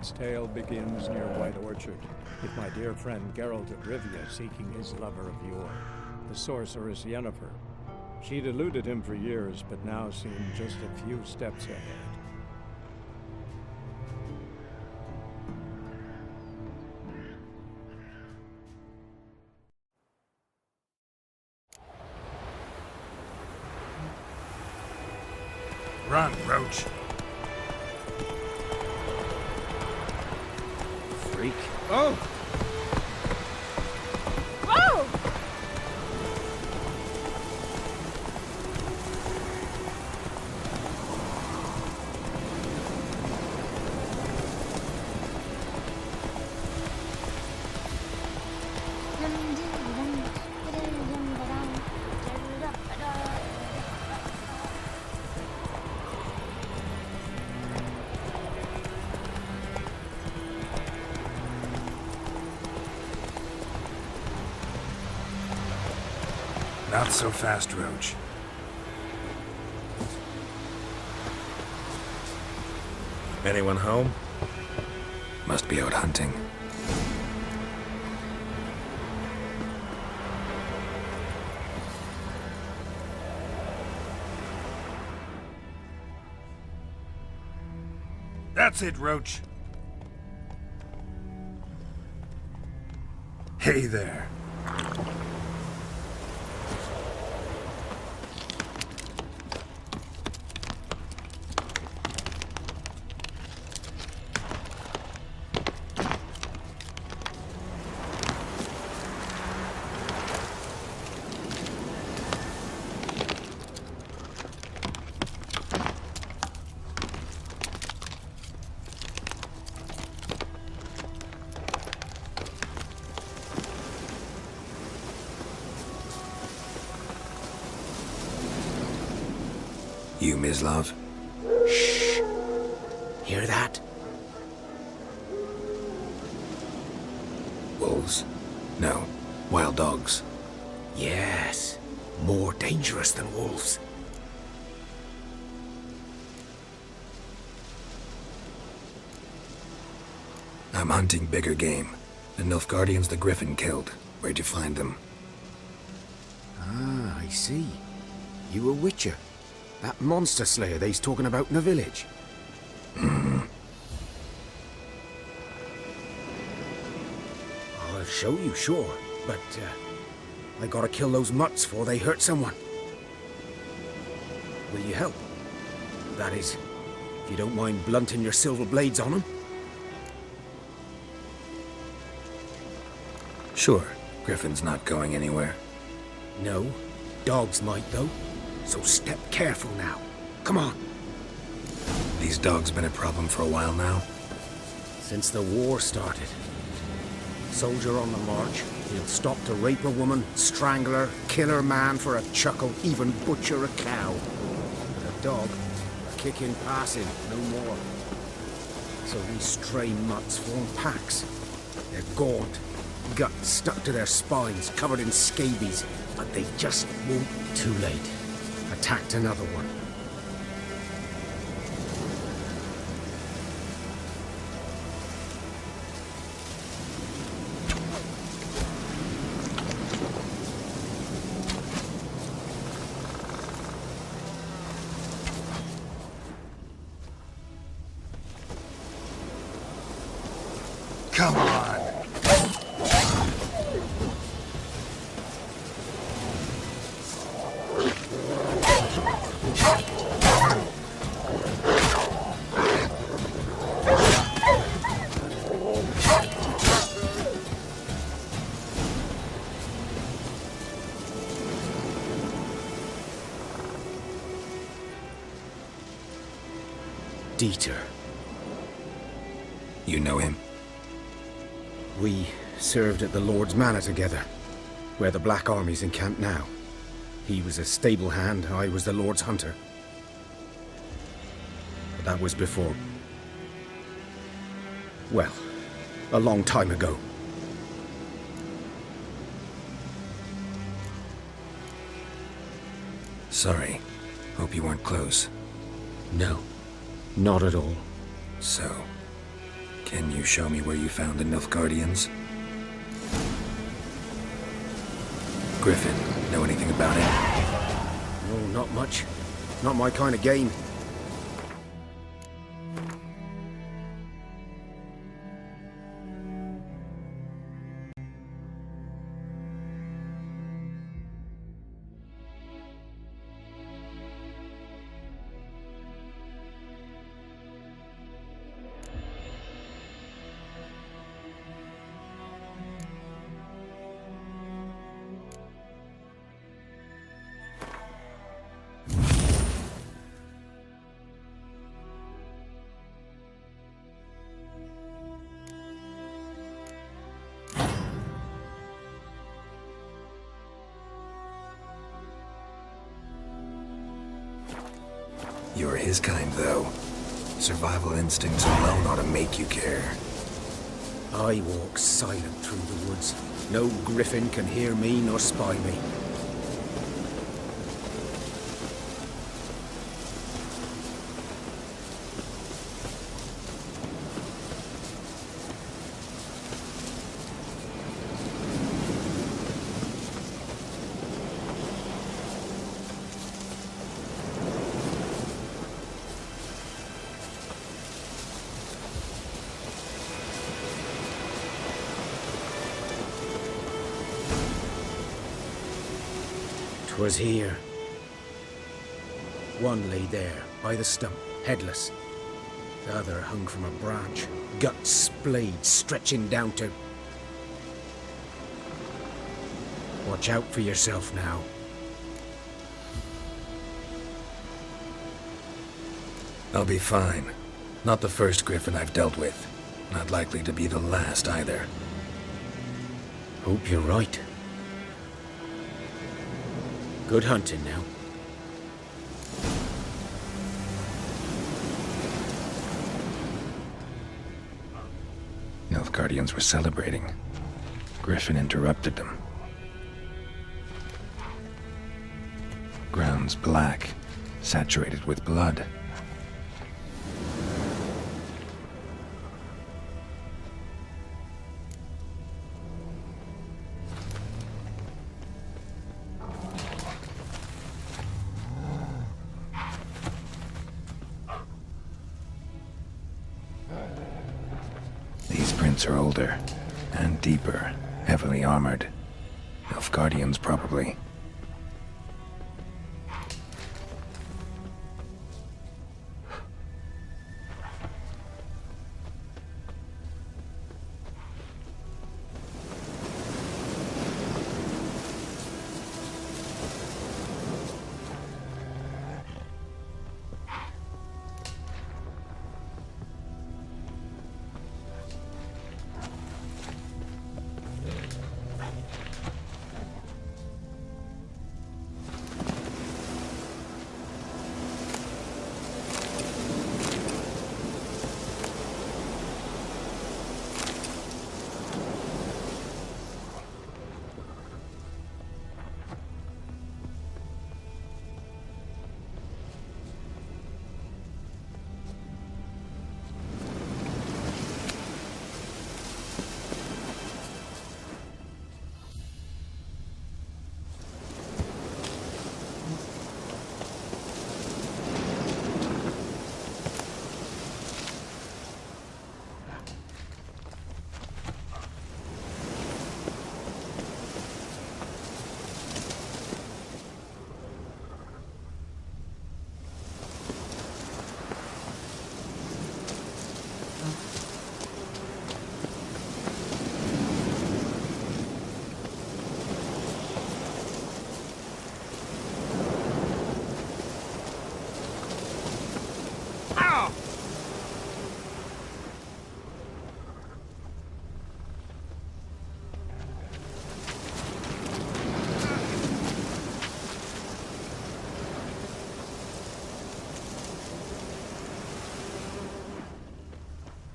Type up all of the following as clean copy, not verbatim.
God's tale begins near White Orchard, with my dear friend Geralt of Rivia seeking his lover of yore, the sorceress Yennefer. She'd eluded him for years, but now seemed just a few steps ahead. Run, Roach. Freak. Oh! Whoa! Not so fast, Roach. Anyone home? Must be out hunting. That's it, Roach. Hey there. You, Mislav? Shh! Hear that? Wolves? No. Wild dogs. Yes. More dangerous than wolves. I'm hunting bigger game. The Nilfgaardians the Griffin killed. Where'd you find them? Ah, I see. You a witcher. That monster slayer they's talking about in the village. I'll show you, sure. But, I gotta kill those mutts before they hurt someone. Will you help? That is, if you don't mind blunting your silver blades on them. Sure. Griffin's not going anywhere. No. Dogs might, though. So step careful now. Come on. These dogs been a problem for a while now? Since the war started. Soldier on the march, he'll stop to rape a woman, strangle her, kill her man for a chuckle, even butcher a cow. But a dog, a kick in passing, no more. So these stray mutts form packs. They're gaunt, guts stuck to their spines, covered in scabies, but they just won't. Too late. Attacked another one. Come on! Dieter. You know him? We served at the Lord's Manor together, where the Black Army's encamped now. He was a stable hand, I was the Lord's hunter. But that was before... well, a long time ago. Sorry. Hope you weren't close. No, not at all. So, Can you show me where you found the Nilfgaardians? Griffin, know anything about it? No, not much. Not my kind of game. You're his kind, though. Survival instincts alone ought to make you care. I walk silent through the woods. No Griffin can hear me nor spy me. Was here. One lay there, by the stump, headless. The other hung from a branch, guts splayed, stretching down to... Watch out for yourself now. I'll be fine. Not the first Griffin I've dealt with. Not likely to be the last, either. Hope you're right. Good hunting now. Nilfgaardians were celebrating. Griffin interrupted them. Ground's black, saturated with blood. Are older and deeper, heavily armored. Nilfgaardians, probably.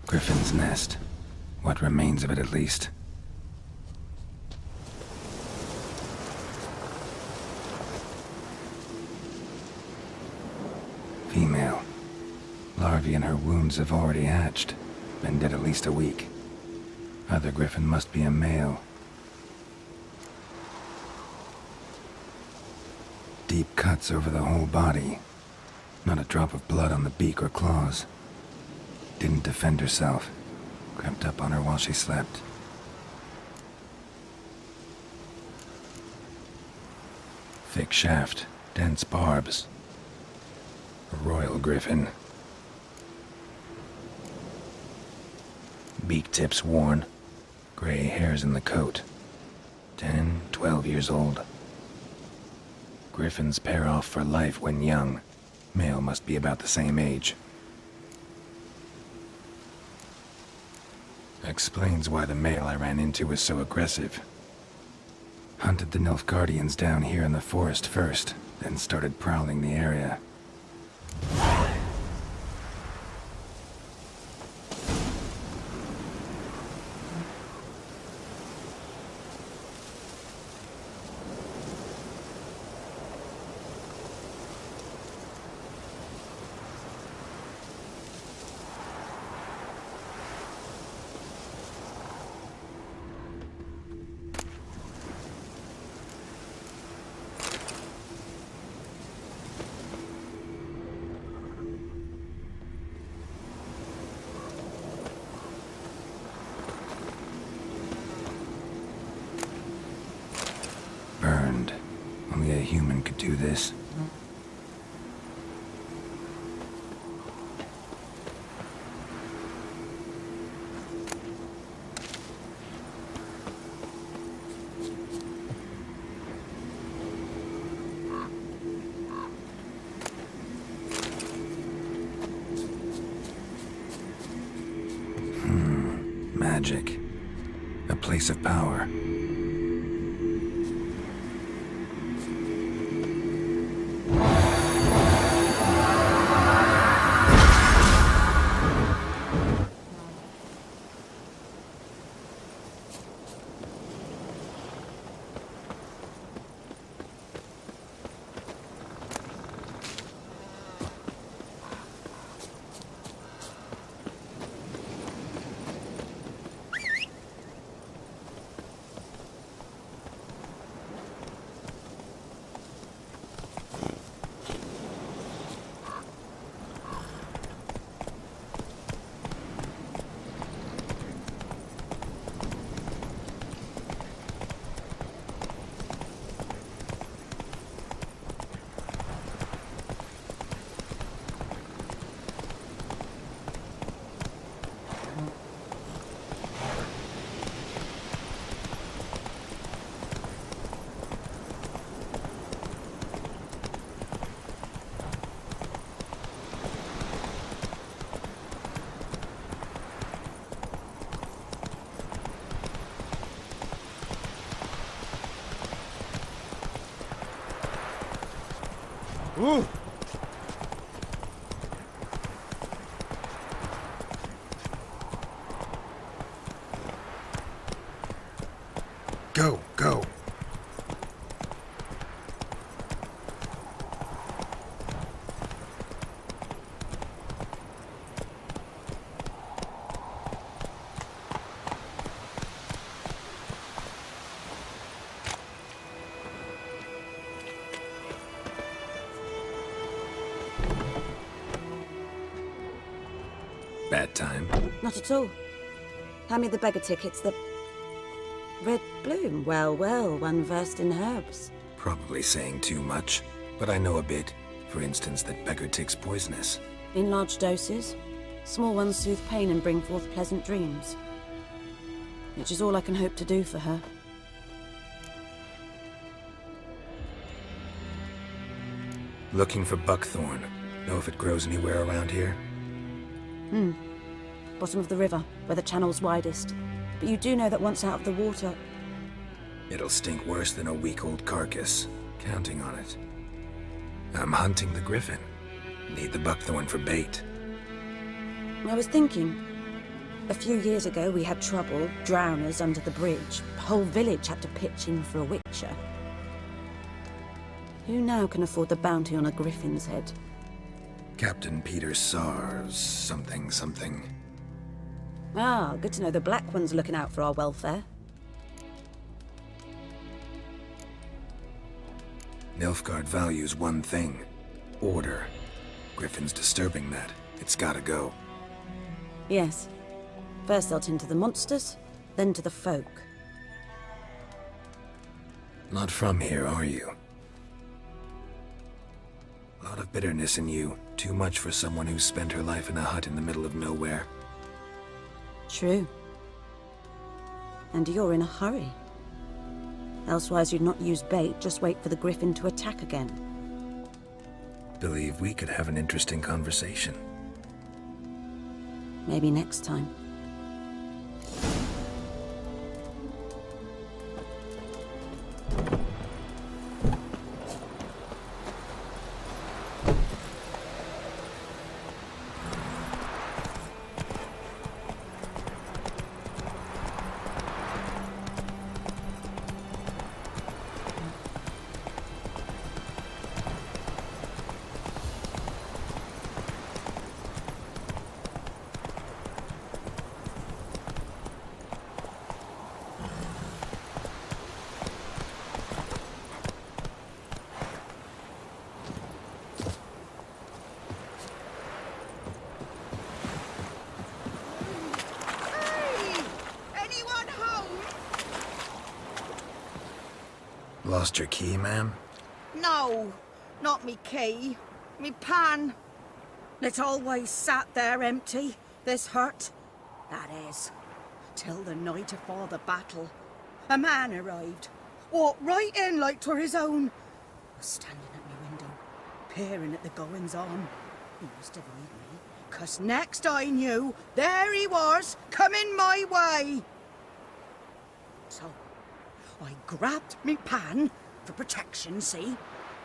Griffin's nest. What remains of it, at least. Female. Larvae in her wounds have already hatched. Been dead at least a week. Either Griffin must be a male. Deep cuts over the whole body. Not a drop of blood on the beak or claws. Didn't defend herself. Crept up on her while she slept. Thick shaft, dense barbs. A royal griffin. Beak tips worn. Gray hairs in the coat. 10, 12 years old. Griffins pair off for life when young. Male must be about the same age. Explains why the male I ran into was so aggressive. Hunted the Nilfgaardians down here in the forest first, then started prowling the area. Burned. Only a human could do this. Magic. A place of power. Ooh. Go, go. Bad time. Not at all. Hand me the beggar tickets, the red bloom. Well, well, one versed in herbs. Probably saying too much, but I know a bit. For instance, that beggar tick's poisonous. In large doses. Small ones soothe pain and bring forth pleasant dreams. Which is all I can hope to do for her. Looking for buckthorn. Know if it grows anywhere around here? Bottom of the river, where the channel's widest. But you do know that once out of the water... It'll stink worse than a week-old carcass. Counting on it. I'm hunting the Griffin. Need the buckthorn for bait. I was thinking... A few years ago we had trouble, drowners under the bridge. The whole village had to pitch in for a witcher. Who now can afford the bounty on a griffin's head? Captain Peter Sars, something. Ah, good to know the Black One's looking out for our welfare. Nilfgaard values one thing. Order. Griffin's disturbing that. It's gotta go. Yes. First they'll tend to the monsters, then to the folk. Not from here, are you? A lot of bitterness in you. Too much for someone who's spent her life in a hut in the middle of nowhere. True. And you're in a hurry. Elsewise you'd not use bait, just wait for the Griffin to attack again. Believe we could have an interesting conversation. Maybe next time. Lost your key, ma'am? No, not me key. Me pan. It's always sat there empty, this hut. That is, till the night afore the battle. A man arrived, walked right in like 'twere his own. Was standing at me window, peering at the goings-on. He must avoid me, 'cause next I knew, there he was, coming my way. So I grabbed me pan for protection, see?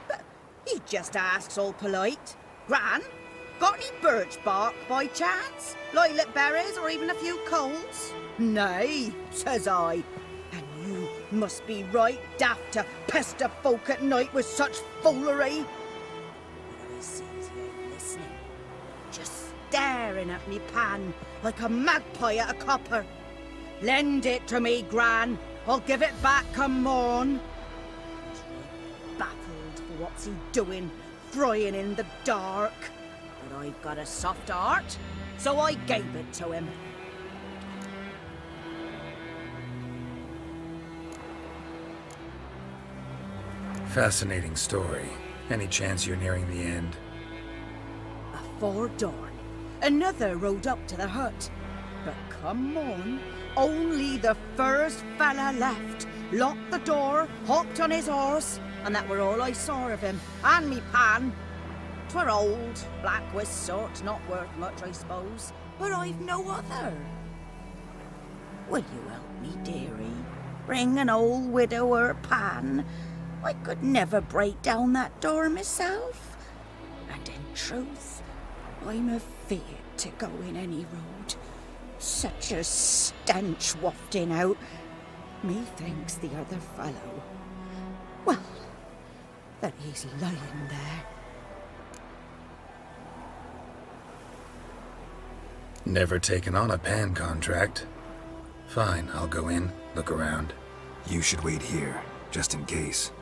But he just asks all polite, Gran, got any birch bark by chance? Lilac berries or even a few coals? Nay, says I. And you must be right daft to pester folk at night with such foolery. But I sees he ain't listening, just staring at me pan like a magpie at a copper. Lend it to me, Gran. I'll give it back come morn. He's right baffled for what's he doing, frying in the dark. But I've got a soft heart, so I gave it to him. Fascinating story. Any chance you're nearing the end? Afore dawn, another rode up to the hut. But come on, only the first fella left. Locked the door, hopped on his horse, and that were all I saw of him, and me pan. 'Twere old, black-wist sort, not worth much, I suppose, but I've no other. Will you help me, dearie? Bring an old widower pan. I could never break down that door myself. And in truth, I'm afeard to go in any road. Such a stench wafting out. Methinks the other fellow, well, that he's lying there. Never taken on a pan contract. Fine, I'll go in, look around. You should wait here, just in case.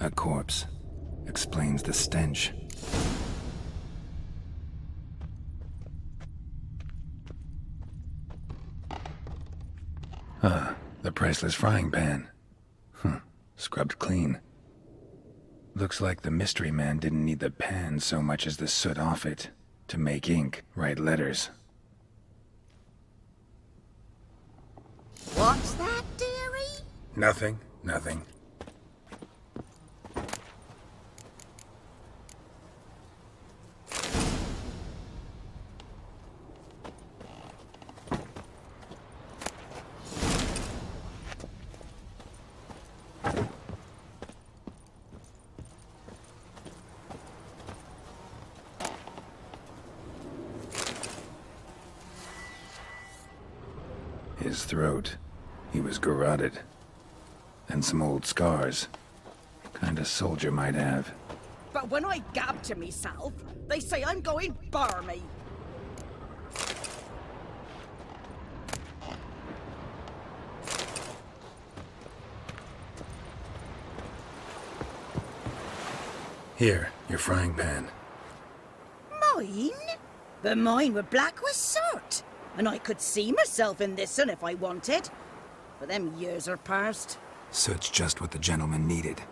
A corpse. Explains the stench. The priceless frying pan. Scrubbed clean. Looks like the mystery man didn't need the pan so much as the soot off it to make ink, write letters. What's that, dearie? Nothing. His throat. He was garroted. And some old scars. Kinda soldier might have. But when I gab to myself, they say I'm going barmy. Here, your frying pan. Mine? But mine were black with soot. And I could see myself in this one if I wanted. But them years are past. Soot's just what the gentleman needed.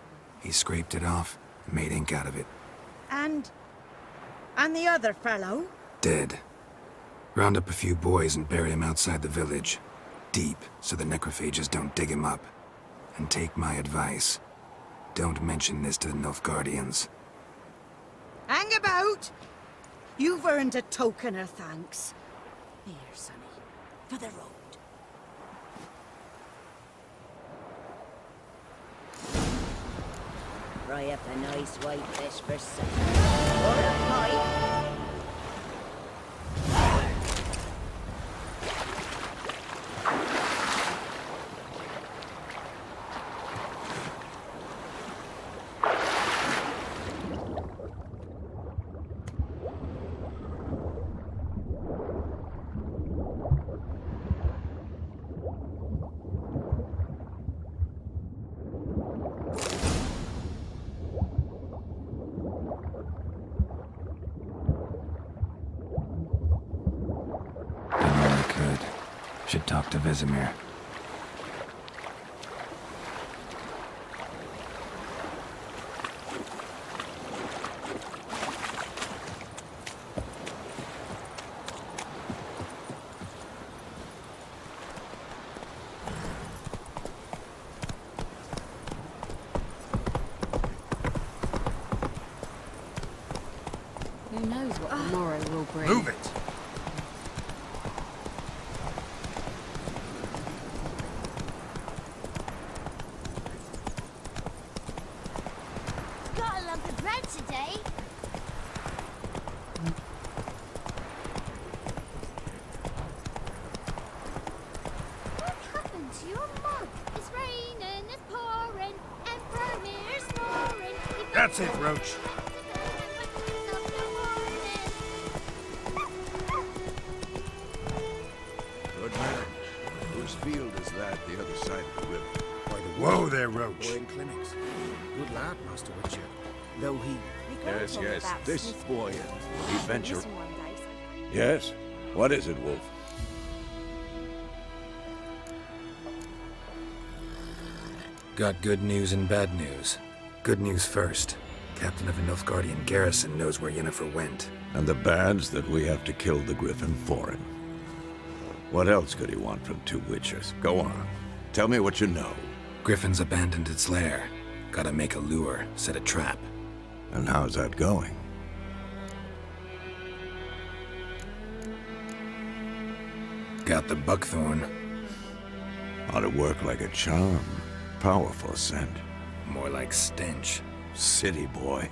He scraped it off, made ink out of it. And the other fellow? Dead. Round up a few boys and bury him outside the village. Deep, so the necrophages don't dig him up. And take my advice. Don't mention this to the Nilfgaardians. Hang about! You've earned a token of thanks. Here, sonny, for the road. Fry up a nice white fish for supper. Or a pie. Should talk to Vesemir. Who knows what tomorrow will bring? Move it! Got a lump of bread today. What happened to your mug? It's raining, it's pouring, Emperor Mir's snoring. That's it, Roach. Good man. Whose field is that the other side of the river? Whoa there, Roach. We're in clinics. Good lad, Master Witcher. Though he... Yes, yes. This boy, he ventured. Yes? What is it, Wolf? Got good news and bad news. Good news first. Captain of a Nilfgaardian garrison knows where Yennefer went. And the bad's that we have to kill the Griffin for him. What else could he want from two witchers? Go on. Tell me what you know. Griffin's abandoned its lair. Gotta make a lure, set a trap. And how's that going? Got the buckthorn. Ought to work like a charm. Powerful scent. More like stench. City boy.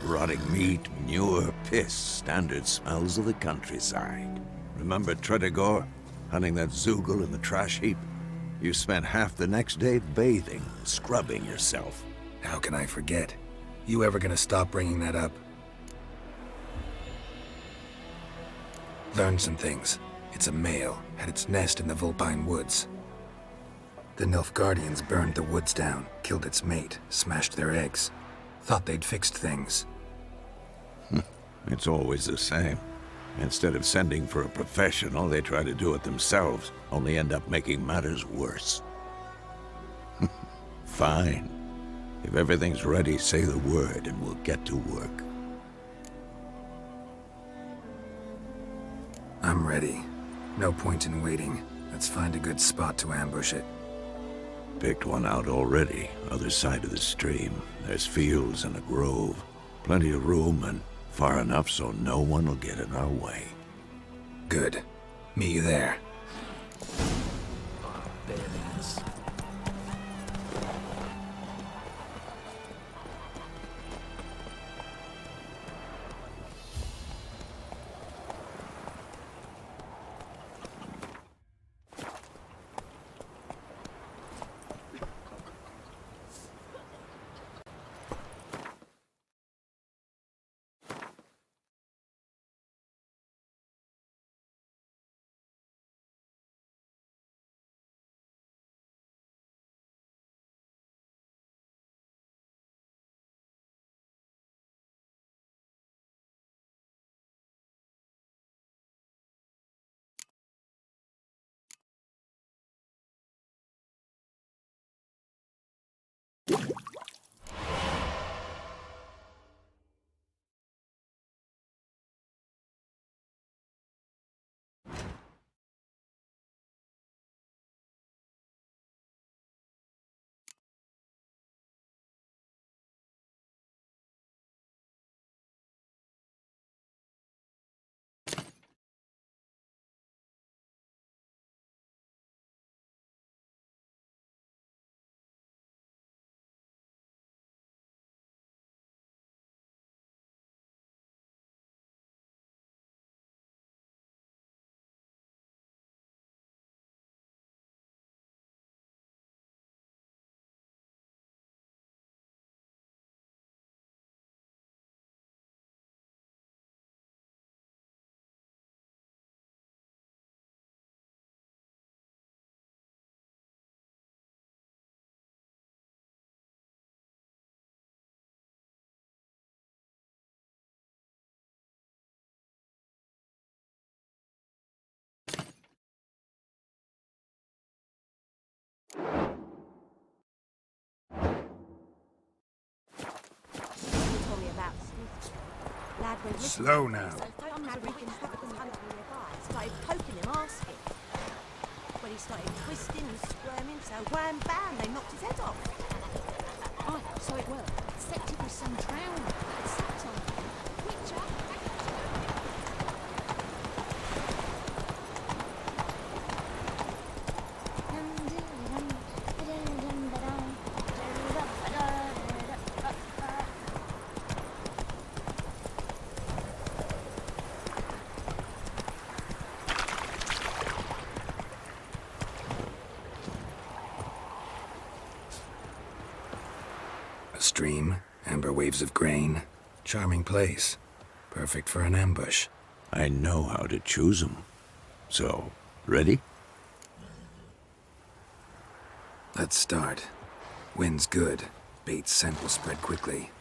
Rotting meat, manure, piss. Standard smells of the countryside. Remember Tredegor? Hunting that Zoogle in the trash heap? You spent half the next day bathing, scrubbing yourself. How can I forget? You ever gonna stop bringing that up? Learned some things. It's a male, had its nest in the Vulpine Woods. The Nilfgaardians burned the woods down, killed its mate, smashed their eggs. Thought they'd fixed things. It's always the same. Instead of sending for a professional, they try to do it themselves, only end up making matters worse. Fine. If everything's ready, say the word and we'll get to work. I'm ready. No point in waiting. Let's find a good spot to ambush it. Picked one out already, other side of the stream. There's fields and a grove. Plenty of room and far enough so no one will get in our way. Good. Meet you there. There it is. Slow now. Started poking him, asking. When he started twisting and squirming, so wham bam, they knocked his head off. Oh, so it worked. Except it was some drowned that sat on him. Which A stream, amber waves of grain. Charming place. Perfect for an ambush. I know how to choose them. So, ready? Let's start. Wind's good. Bait's scent will spread quickly.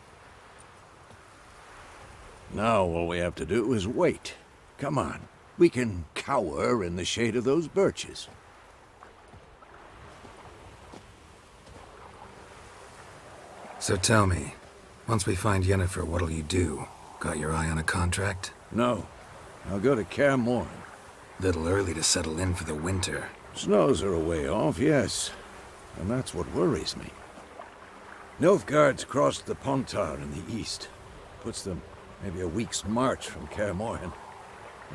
Now all we have to do is wait. Come on. We can cower in the shade of those birches. So tell me, once we find Yennefer, what'll you do? Got your eye on a contract? No. I'll go to Kaer Morhen. Little early to settle in for the winter. Snows are a way off, yes. And that's what worries me. Nilfgaard's crossed the Pontar in the east. Puts them maybe a week's march from Kaer Morhen.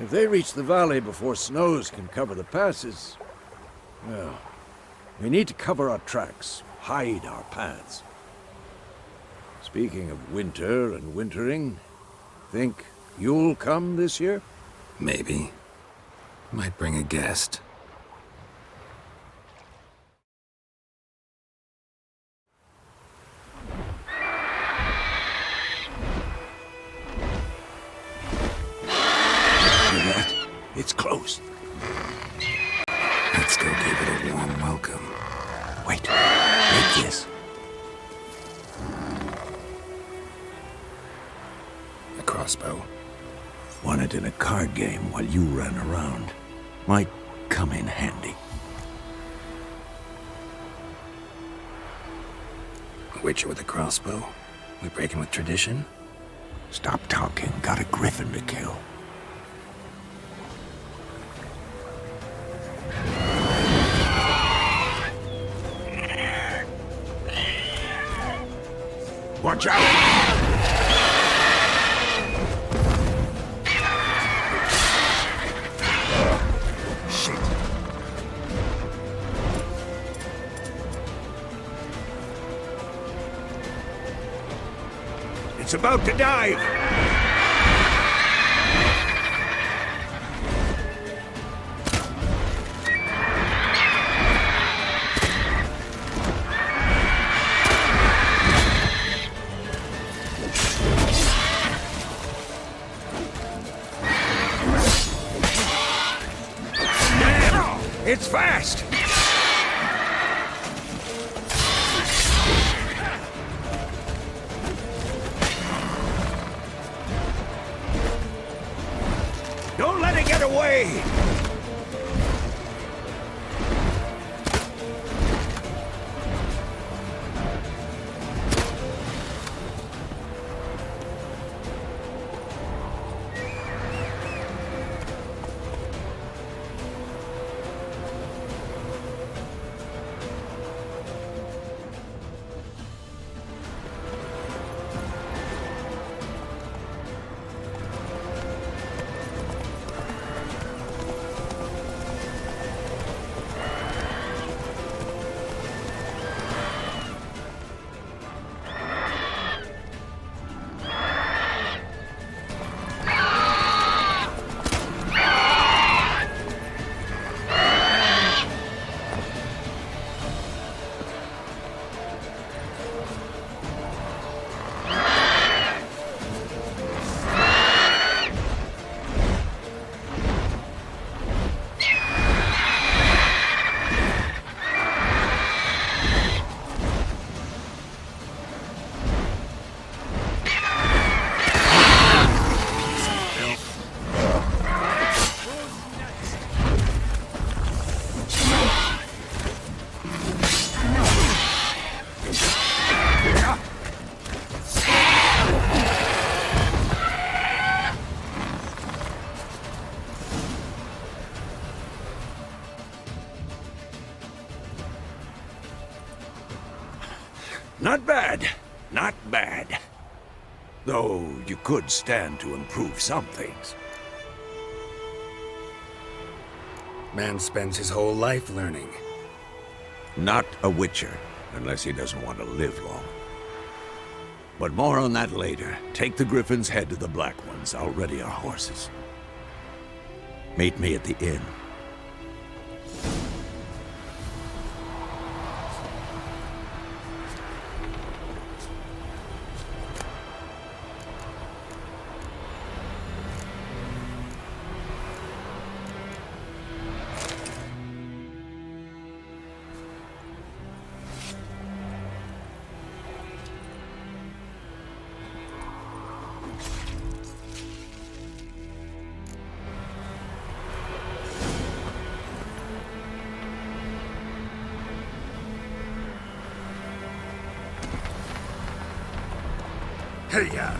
If they reach the valley before snows can cover the passes, well, we need to cover our tracks, hide our paths. Speaking of winter and wintering, think you'll come this year? Maybe. Might bring a guest. It's closed. Let's go give it a warm welcome. crossbow. Won it in a card game while you ran around. Might come in handy. A witcher with a crossbow? We breaking with tradition? Stop talking. Got a Griffin to kill. Watch out! Shit. It's about to dive! It's fast! Don't let it get away! Not bad. Not bad. Though you could stand to improve some things. Man spends his whole life learning. Not a witcher, unless he doesn't want to live long. But more on that later. Take the Griffin's head to the Black Ones. I'll ready our horses. Meet me at the inn. Hey-ya!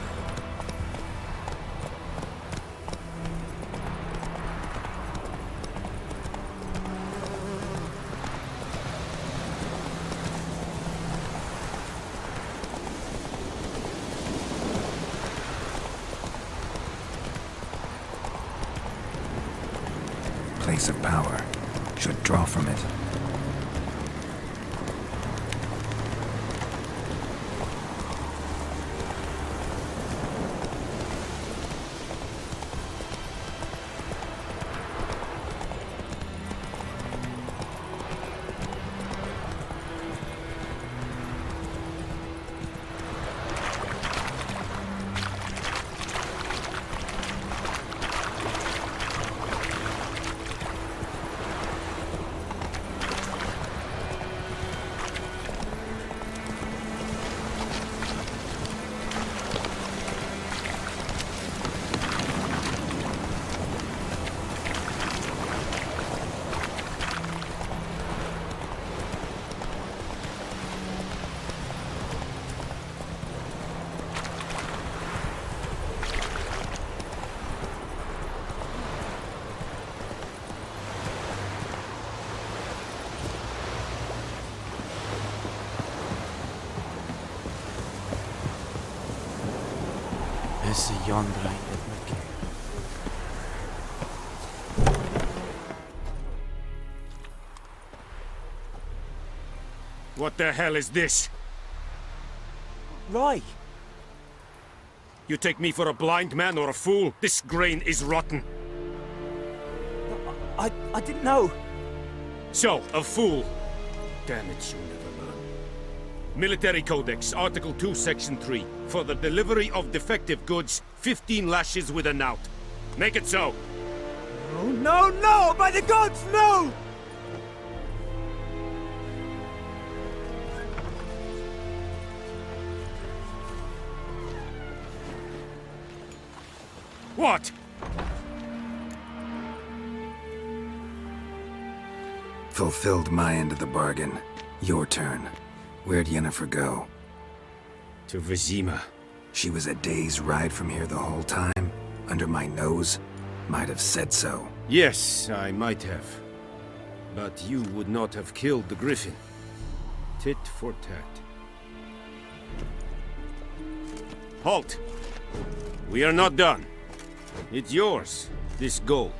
Place of power. Should draw from it. Enesi yondra etmek. What the hell is this? Right. You take me for a blind man or a fool? This grain is rotten. I didn't know. So, a fool. Damn it, you never learn. Military Codex, Article 2, Section 3. For the delivery of defective goods, 15 lashes with a knout. Make it so. Oh, no, no! By the gods, no! What? Fulfilled my end of the bargain. Your turn. Where'd Yennefer go? To Vizima. She was a day's ride from here the whole time? Under my nose? Might have said so. Yes, I might have. But you would not have killed the Griffin. Tit for tat. Halt! We are not done. It's yours, this gold.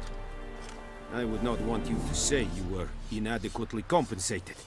I would not want you to say you were inadequately compensated.